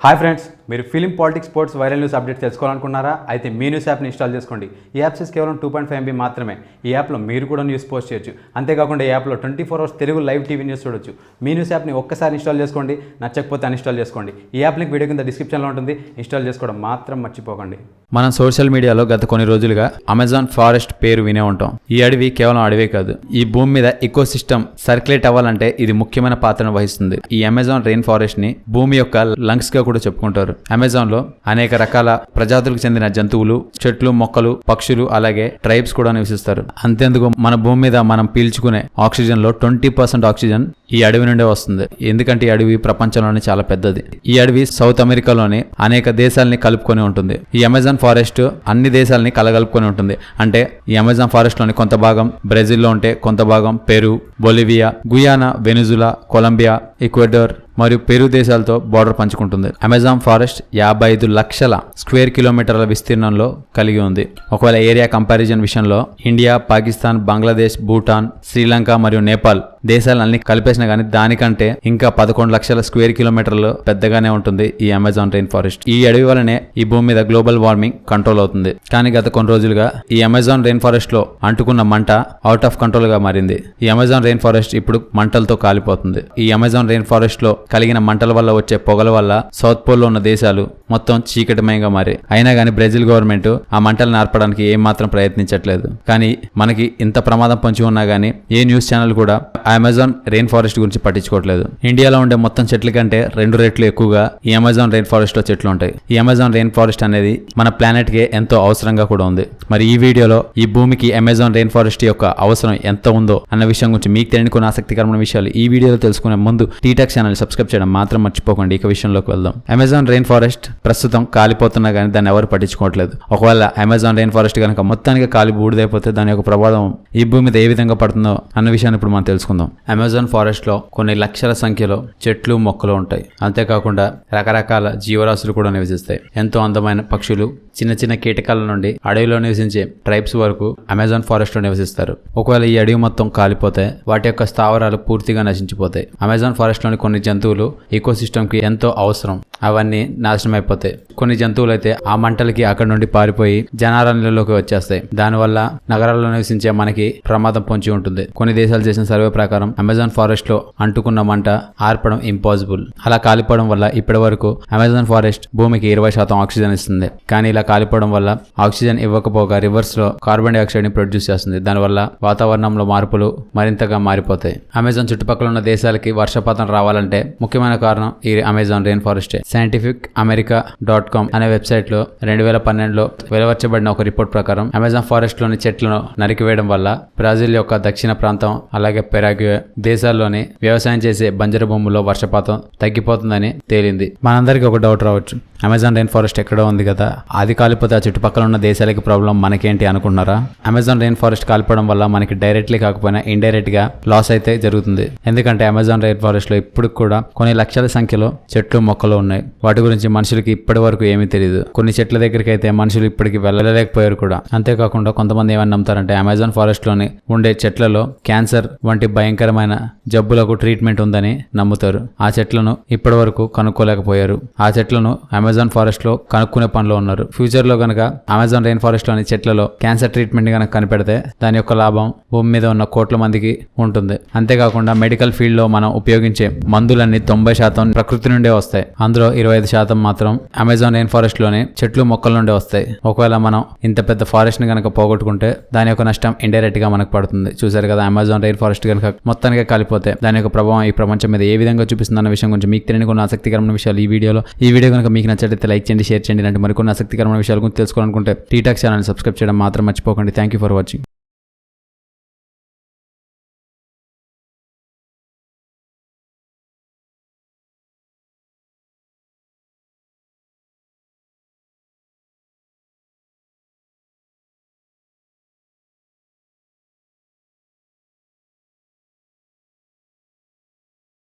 Hi friends, మీరు film politics sports viral news update తెలుసుకోవాలనుకున్నారా? అయితే మీ న్యూస్ యాప్ని ఇన్స్టాల్ చేసుకోండి. ఈ యాప్ సైజ్ కేవలం 2.5 MB మాత్రమే. ఈ యాప్లో మీరు కూడా న్యూస్ పోస్ట్ చేయొచ్చు. అంతేకాకుండా ఈ యాప్లో 24 hours Telugu live TV news చూడొచ్చు. మీ న్యూస్ యాప్ని ఒక్కసారి ఇన్స్టాల్ చేసుకోండి, నచ్చకపోతే అన్ఇన్స్టాల్ చేసుకోండి. ఈ యాప్ లింక్ వీడియో కింద డిస్క్రిప్షన్లో ఉంటుంది. ఇన్స్టాల్ చేసుకోవడం మాత్రం మర్చిపోకండి. మనం సోషల్ మీడియాలో గత కొన్ని రోజులుగా అమెజాన్ ఫారెస్ట్ పేరు వినే ఉంటాం. ఈ అడవి కేవలం అడవే కాదు, ఈ భూమి మీద ఎకో సిస్టమ్ సర్క్యులేట్ అవ్వాలంటే ఇది ముఖ్యమైన పాత్రను వహిస్తుంది. ఈ అమెజాన్ రెయిన్ ఫారెస్ట్ ని భూమి యొక్క లంగ్స్ గా కూడా చెప్పుకుంటారు. అమెజాన్ లో అనేక రకాల ప్రజాతులకు చెందిన జంతువులు, చెట్లు, మొక్కలు, పక్షులు, అలాగే ట్రైబ్స్ కూడా నివసిస్తారు. అంతేందుకు మన భూమి మీద మనం పీల్చుకునే ఆక్సిజన్ లో 20% ఆక్సిజన్ ఈ అడవి నుండే వస్తుంది. ఎందుకంటే ఈ అడవి ప్రపంచంలోనే చాలా పెద్దది. ఈ అడవి సౌత్ అమెరికాలోని అనేక దేశాలని కలుపుకొని ఉంటుంది. ఈ అమెజాన్ ఫారెస్ట్ అన్ని దేశాలని కలగలుపుకొని ఉంటుంది. అంటే ఈ అమెజాన్ ఫారెస్ట్ లోని కొంత భాగం బ్రెజిల్లో ఉంటే కొంత భాగం Peru, Bolivia, Guyana, Venezuela, Colombia, Ecuador మరియు పెరు దేశాలతో బార్డర్ పంచుకుంటుంది. అమెజాన్ ఫారెస్ట్ 55 లక్షల స్క్వేర్ కిలోమీటర్ల విస్తీర్ణంలో కలిగి ఉంది. ఒకవేళ ఏరియా కంపారిజన్ విషయంలో ఇండియా, పాకిస్తాన్, బంగ్లాదేశ్, భూటాన్, శ్రీలంక మరియు నేపాల్ దేశాలన్నీ కలిపేసిన కానీ దానికంటే ఇంకా 11 లక్షల స్క్వేర్ కిలోమీటర్లు పెద్దగానే ఉంటుంది ఈ అమెజాన్ రెయిన్ ఫారెస్ట్. ఈ అడవి వల్లనే ఈ భూమి మీద గ్లోబల్ వార్మింగ్ కంట్రోల్ అవుతుంది. కానీ గత కొన్ని రోజులుగా ఈ అమెజాన్ రెయిన్ ఫారెస్ట్ లో అంటుకున్న మంట అవుట్ ఆఫ్ కంట్రోల్ గా మారింది. ఈ అమెజాన్ రెయిన్ ఫారెస్ట్ ఇప్పుడు మంటలతో కాలిపోతుంది. ఈ అమెజాన్ రెయిన్ ఫారెస్ట్ లో కలిగిన మంటల వల్ల వచ్చే పొగల వల్ల సౌత్ పోల్ లో ఉన్న దేశాలు మొత్తం చీకటిమయంగా మారి, అయినా కానీ బ్రెజిల్ గవర్నమెంట్ ఆ మంటలను ఆర్పడానికి ఏం మాత్రం ప్రయత్నించట్లేదు. కానీ మనకి ఇంత ప్రమాదం పొంచి ఉన్నా గానీ ఏ న్యూస్ ఛానల్ కూడా అమెజాన్ రెయిన్ ఫారెస్ట్ గురించి పట్టించుకోవట్లేదు. ఇండియాలో ఉండే మొత్తం చెట్ల కంటే 2 రెట్లు ఎక్కువగా ఈ అమెజాన్ రెయిన్ ఫారెస్ట్ లో చెట్లు ఉంటాయి. ఈ అమెజాన్ రెయిన్ ఫారెస్ట్ అనేది మన ప్లానెట్ కి ఎంతో అవసరంగా కూడా ఉంది. మరి ఈ వీడియోలో ఈ భూమికి అమెజాన్ రెయిన్ ఫారెస్ట్ యొక్క అవసరం ఎంత ఉందో అన్న విషయం గురించి మీకు తెలియని కొన్ని ఆసక్తికరమైన విషయాలు ఈ వీడియోలో తెలుసుకునే ముందు టీటాక్ ఛానల్ సబ్స్క్రైబ్ చేయడం మాత్రం మర్చిపోకండి. ఇక విషయంలోకి వెళ్దాం. అమెజాన్ రెయిన్ ఫారెస్ట్ ప్రస్తుతం కాలిపోతున్నా కానీ దాన్ని ఎవరు పట్టించుకోవట్లేదు. ఒకవేళ అమెజాన్ రెయిన్ ఫారెస్ట్ కనుక మొత్తానికి కాలి బూడిదైపోతే దాని యొక్క ప్రభావం ఈ భూమి మీద ఏ విధంగా పడుతుందో అన్న విషయాన్ని ఇప్పుడు మనం తెలుసుకుందాం. అమెజాన్ ఫారెస్ట్ లో కొన్ని లక్షల సంఖ్యలో చెట్లు, మొక్కలు ఉంటాయి. అంతేకాకుండా రకరకాల జీవరాశులు కూడా నివసిస్తాయి. ఎంతో అందమైన పక్షులు, చిన్న చిన్న కీటకాల నుండి అడవిలో నివసించే ట్రైబ్స్ వరకు అమెజాన్ ఫారెస్ట్ లో నివసిస్తారు. ఒకవేళ ఈ అడవి మొత్తం కాలిపోతే వాటి యొక్క స్థావరాలు పూర్తిగా నశించిపోతాయి. అమెజాన్ ఫారెస్ట్ లోని కొన్ని జంతువులు ఈకోసిస్టమ్ కి ఎంతో అవసరం, అవన్నీ నాశనం అయిపోతాయి. కొన్ని జంతువులు అయితే ఆ మంటలకి అక్కడ నుండి పారిపోయి జనారణ్యంలోకి వచ్చేస్తాయి. దానివల్ల నగరాల్లో నివసించే మనకి ప్రమాదం పొంచి ఉంటుంది. కొన్ని దేశాలు చేసిన సర్వే ప్రకారం అమెజాన్ ఫారెస్ట్ లో అంటుకున్న మంట ఆర్పడం ఇంపాసిబుల్. అలా కాలిపోవడం వల్ల ఇప్పటి వరకు అమెజాన్ ఫారెస్ట్ భూమికి 20% ఆక్సిజన్ ఇస్తుంది. కానీ ఇలా కాలిపోవడం వల్ల ఆక్సిజన్ ఇవ్వకపోగా రివర్స్ లో కార్బన్ డైఆక్సైడ్ ని ప్రొడ్యూస్ చేస్తుంది. దానివల్ల వాతావరణంలో మార్పులు మరింతగా మారిపోతాయి. అమెజాన్ చుట్టుపక్కల ఉన్న దేశాలకి వర్షపాతం రావాలంటే ముఖ్యమైన కారణం ఈ అమెజాన్ రెయిన్ ఫారెస్టే. scientificamerica.com అనే వెబ్సైట్ లో 2012లో వెలువరించబడిన ఒక రిపోర్ట్ ప్రకారం అమెజాన్ ఫారెస్ట్ లోని చెట్లను నరికివేయడం వల్ల బ్రెజిల్ యొక్క దక్షిణ ప్రాంతం, అలాగే పెరాగ్వే దేశాల్లోని వ్యవసాయం చేసే బంజరు భూముల్లో వర్షపాతం తగ్గిపోతుందని తేలింది. మనందరికీ ఒక డౌట్ రావచ్చు, అమెజాన్ రెయిన్ ఫారెస్ట్ ఎక్కడో ఉంది కదా, అది కాలిపోతే ఆ చుట్టుపక్కల ఉన్న దేశాలకి ప్రాబ్లం మనకేంటి అనుకుంటున్నారా? అమెజాన్ రెయిన్ ఫారెస్ట్ కాలిపోవడం వల్ల మనకి డైరెక్ట్లీ కాకపోయినా ఇండైరెక్ట్ గా లాస్ అయితే జరుగుతుంది. ఎందుకంటే అమెజాన్ రెయిన్ ఫారెస్ట్ లో ఇప్పుడు కూడా కొన్ని లక్షల సంఖ్యలో చెట్లు, మొక్కలు ఉన్నాయి. వాటి గురించి మనుషులకి ఇప్పటి వరకు ఏమీ తెలియదు. కొన్ని చెట్ల దగ్గరికి అయితే మనుషులు ఇప్పటికి వెళ్ళలేకపోయారు కూడా. అంతేకాకుండా కొంతమంది ఏమని నమ్ముతారంటే అమెజాన్ ఫారెస్ట్ లోని ఉండే చెట్లలో క్యాన్సర్ వంటి భయంకరమైన జబ్బులకు ట్రీట్మెంట్ ఉందని నమ్ముతారు. ఆ చెట్లను ఇప్పటి వరకు కనుక్కోలేకపోయారు. ఆ చెట్లను అమెజాన్ ఫారెస్ట్ లో కనుక్కునే పనిలో ఉన్నారు. ఫ్యూచర్ లో గనక అమెజాన్ రెయిన్ ఫారెస్ట్ లోని చెట్లలో క్యాన్సర్ ట్రీట్మెంట్ గనక కనిపెడితే దాని యొక్క లాభం భూమి మీద ఉన్న కోట్ల మందికి ఉంటుంది. అంతేకాకుండా మెడికల్ ఫీల్డ్ లో మనం ఉపయోగించే మందులన్నీ 90% ప్రకృతి నుండే వస్తాయి. అందులో 25% మాత్రం అమెజాన్ రెయిన్ ఫారెస్ట్ లోనే చెట్లు, మొక్కల నుండి వస్తాయి. ఒకవేళ మనం ఇంత పెద్ద ఫారెస్ట్ ని కనుక పోగొట్టుకుంటే దాని యొక్క నష్టం ఇండైరెక్ట్ గా మనకు పడుతుంది. చూసారు కదా, అమెజాన్ రెయిన్ ఫారెస్ట్ కనుక మొత్తానికి కాలిపోతే దాని యొక్క ప్రభావం ఈ ప్రపంచం మీద ఏ విధంగా చూపిస్తుంది అన్న విషయం గురించి మీకు తెలియని కొన్ని ఆసక్తికరమైన విషయాలు ఈ వీడియో కనుక మీకు నచ్చితే లైక్ చేయండి, షేర్ చేయండి. ఇలాంటి మరికొన్ని ఆసక్తికరమైన విషయాల గురించి తెలుసుకోవాలనుకుంటే టీటాక్ ఛానల్ సబ్స్క్రైబ్ చేయడం మాత్రం మర్చిపోకండి. Thank you for watching.